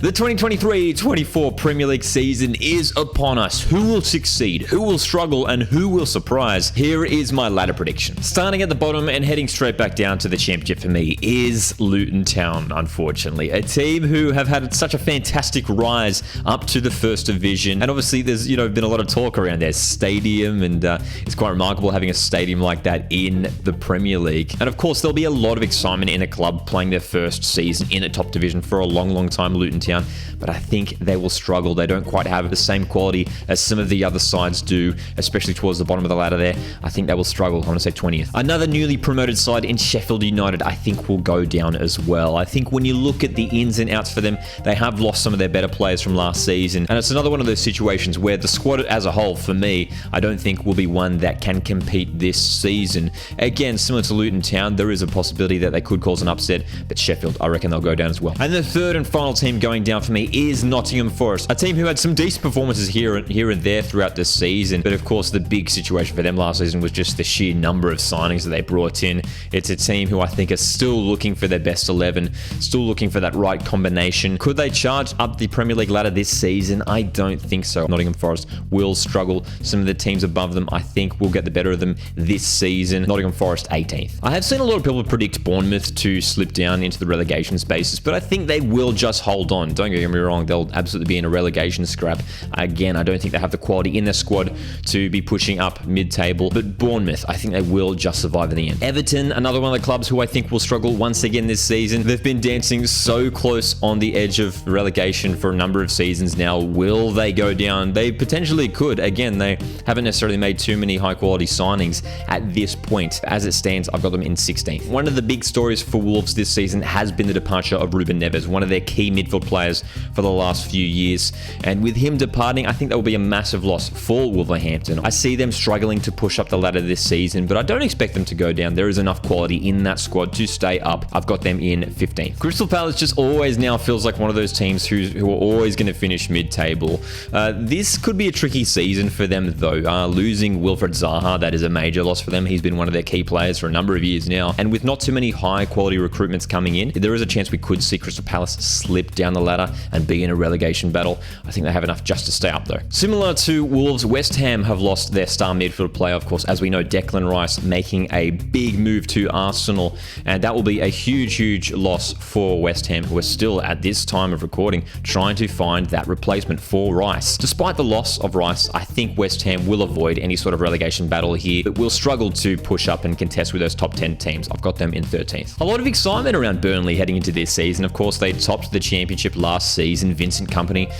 The 2023-24 Premier League season is upon us. Who will succeed? Who will struggle? And who will surprise? Here is my ladder prediction. Starting at the bottom and heading straight back down to the championship for me is Luton Town, unfortunately. A team who have had such a fantastic rise up to the first division. And obviously there's, been a lot of talk around their stadium, and it's quite remarkable having a stadium like that in the Premier League. And of course, there'll be a lot of excitement in a club playing their first season in a top division for a long, long time, Luton Town. But I think they will struggle. They don't quite have the same quality as some of the other sides do, especially towards the bottom of the ladder there. I think they will struggle. I want to say 20th. Another newly promoted side in Sheffield United, I think, will go down as well. I think when you look at the ins and outs for them, they have lost some of their better players from last season. And it's another one of those situations where the squad as a whole, for me, I don't think will be one that can compete this season. Again, similar to Luton Town, there is a possibility that they could cause an upset, but Sheffield, I reckon they'll go down as well. And the third and final team going down for me is Nottingham Forest, a team who had some decent performances here and there throughout this season, but of course the big situation for them last season was just the sheer number of signings that they brought in. It's a team who I think are still looking for their best 11, still looking for that right combination. Could they charge up the Premier League ladder this season? I don't think so. Nottingham Forest will struggle. Some of the teams above them, I think, will get the better of them this season. Nottingham Forest 18th. I have seen a lot of people predict Bournemouth to slip down into the relegation spaces, but I think they will just hold on. Don't get me wrong, they'll absolutely be in a relegation scrap. Again, I don't think they have the quality in their squad to be pushing up mid-table, but Bournemouth, I think they will just survive in the end. Everton, another one of the clubs who I think will struggle once again this season. They've been dancing so close on the edge of relegation for a number of seasons now. Will they go down? They potentially could. Again, they haven't necessarily made too many high-quality signings at this point. As it stands, I've got them in 16th. One of the big stories for Wolves this season has been the departure of Ruben Neves, one of their key midfield players for the last few years. And with him departing, I think that will be a massive loss for Wolverhampton. I see them struggling to push up the ladder this season, but I don't expect them to go down. There is enough quality in that squad to stay up. I've got them in 15th. Crystal Palace just always now feels like one of those teams who are always going to finish mid-table. This could be a tricky season for them, though. Losing Wilfred Zaha, that is a major loss for them. He's been one of their key players for a number of years now. And with not too many high-quality recruitments coming in, there is a chance we could see Crystal Palace slip down the ladder and be in a relegation battle. I think they have enough just to stay up, though. Similar to Wolves, West Ham have lost their star midfield player, of course, as we know, Declan Rice making a big move to Arsenal, and that will be a huge, huge loss for West Ham, who are still, at this time of recording, trying to find that replacement for Rice. Despite the loss of Rice, I think West Ham will avoid any sort of relegation battle here, but will struggle to push up and contest with those top 10 teams. I've got them in 13th. A lot of excitement around Burnley heading into this season. Of course, they topped the championship last season. Vincent Kompany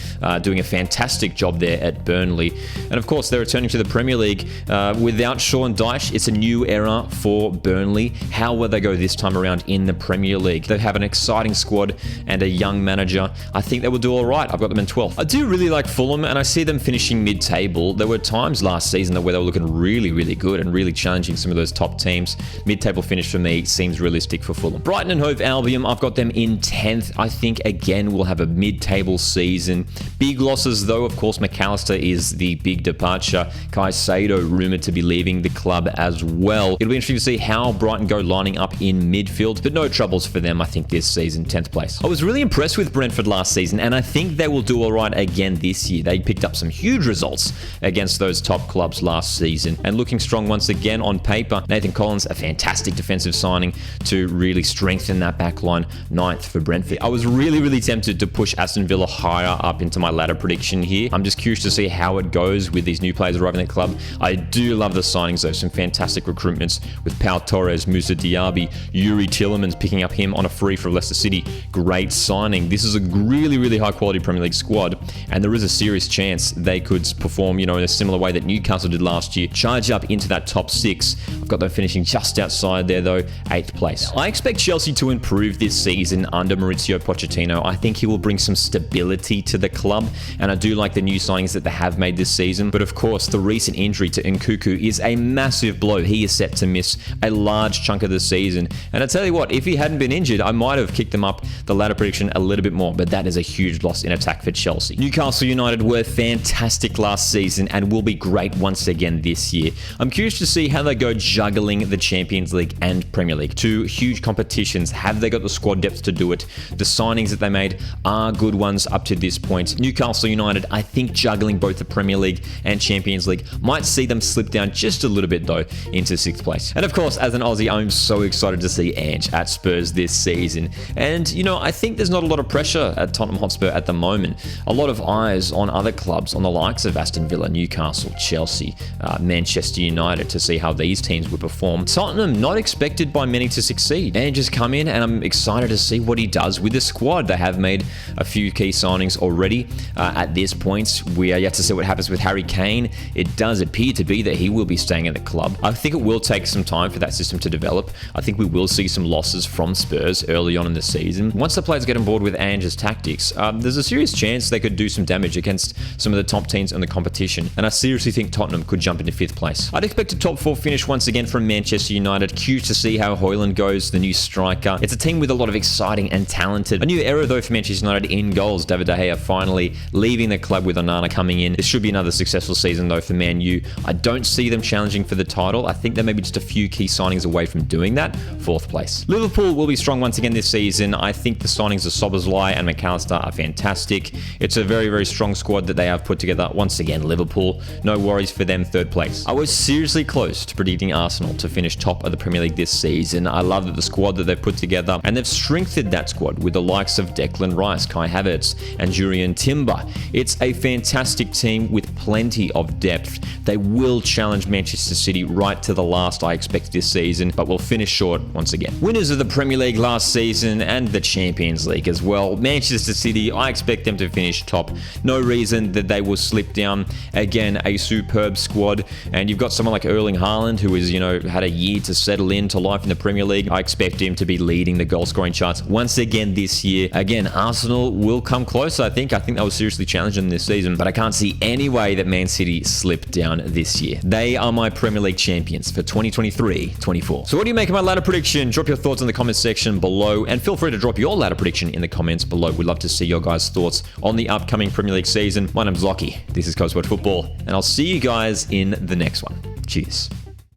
doing a fantastic job there at Burnley. And of course, they're returning to the Premier League without Sean Dyche. It's a new era for Burnley. How will they go this time around in the Premier League? They have an exciting squad and a young manager. I think they will do all right. I've got them in 12th. I do really like Fulham, and I see them finishing mid-table. There were times last season where they were looking really, really good and really challenging some of those top teams. Mid-table finish for me seems realistic for Fulham. Brighton and Hove Albion, I've got them in 10th. I think, again, we'll have a mid-table season. Big losses, though. Of course, McAllister is the big departure. Caicedo rumoured to be leaving the club as well. It'll be interesting to see how Brighton go lining up in midfield, but no troubles for them, I think, this season. 10th place. I was really impressed with Brentford last season, and I think they will do all right again this year. They picked up some huge results against those top clubs last season, and looking strong once again on paper. Nathan Collins, a fantastic defensive signing to really strengthen that back line. 9th for Brentford. I was really, really tempted to push Aston Villa higher up into my ladder prediction here. I'm just curious to see how it goes with these new players arriving at the club. I do love the signings, though. Some fantastic recruitments with Pau Torres, Moussa Diaby, Yuri Tielemans picking up him on a free for Leicester City. Great signing. This is a really, really high quality Premier League squad, and there is a serious chance they could perform, in a similar way that Newcastle did last year. Charge up into that top 6. I've got them finishing just outside there, though, 8th place. I expect Chelsea to improve this season under Maurizio Pochettino. I think he will bring some stability to the club, and I do like the new signings that they have made this season. But of course, the recent injury to Nkunku is a massive blow. He is set to miss a large chunk of the season, and I tell you what, if he hadn't been injured, I might have kicked them up the ladder prediction a little bit more, but that is a huge loss in attack for Chelsea. Newcastle United were fantastic last season and will be great once again this year. I'm curious to see how they go juggling the Champions League and Premier League. Two huge competitions. Have they got the squad depth to do it? The signings that they made, are good ones up to this point. Newcastle United, I think juggling both the Premier League and Champions League might see them slip down just a little bit though into 6th place. And of course, as an Aussie, I'm so excited to see Ange at Spurs this season. And I think there's not a lot of pressure at Tottenham Hotspur at the moment. A lot of eyes on other clubs, on the likes of Aston Villa, Newcastle, Chelsea, Manchester United, to see how these teams would perform. Tottenham not expected by many to succeed. Ange has come in, and I'm excited to see what he does with the squad. They have made a few key signings already. At this point, we are yet to see what happens with Harry Kane. It does appear to be that he will be staying at the club. I think it will take some time for that system to develop. I think we will see some losses from Spurs early on in the season. Once the players get on board with Ange's tactics, there's a serious chance they could do some damage against some of the top teams in the competition. And I seriously think Tottenham could jump into 5th place. I'd expect a top 4 finish once again from Manchester United. Curious to see how Højlund goes, the new striker. It's a team with a lot of exciting and talented. A new era though for Manchester United in goals. David De Gea finally leaving the club with Onana coming in. This should be another successful season though for Man U. I don't see them challenging for the title. I think they may be just a few key signings away from doing that. 4th place. Liverpool will be strong once again this season. I think the signings of Szoboszlai and McAllister are fantastic. It's a very, very strong squad that they have put together. Once again, Liverpool, no worries for them, 3rd place. I was seriously close to predicting Arsenal to finish top of the Premier League this season. I love that the squad that they've put together, and they've strengthened that squad with the likes of Declan Rice, Kai Havertz, and Jurrien Timber. It's a fantastic team with plenty of depth. They will challenge Manchester City right to the last, I expect, this season, but will finish short once again. Winners of the Premier League last season and the Champions League as well. Manchester City, I expect them to finish top. No reason that they will slip down. Again, a superb squad, and you've got someone like Erling Haaland who has, had a year to settle into life in the Premier League. I expect him to be leading the goal scoring charts once again this year. Again, Arsenal will come close, I think. I think they will seriously challenge them this season, but I can't see any way that Man City slip down this year. They are my Premier League champions for 2023-24. So what do you make of my ladder prediction? Drop your thoughts in the comments section below, and feel free to drop your ladder prediction in the comments below. We'd love to see your guys' thoughts on the upcoming Premier League season. My name's Lockie. This is Coach Football, and I'll see you guys in the next one. Cheers.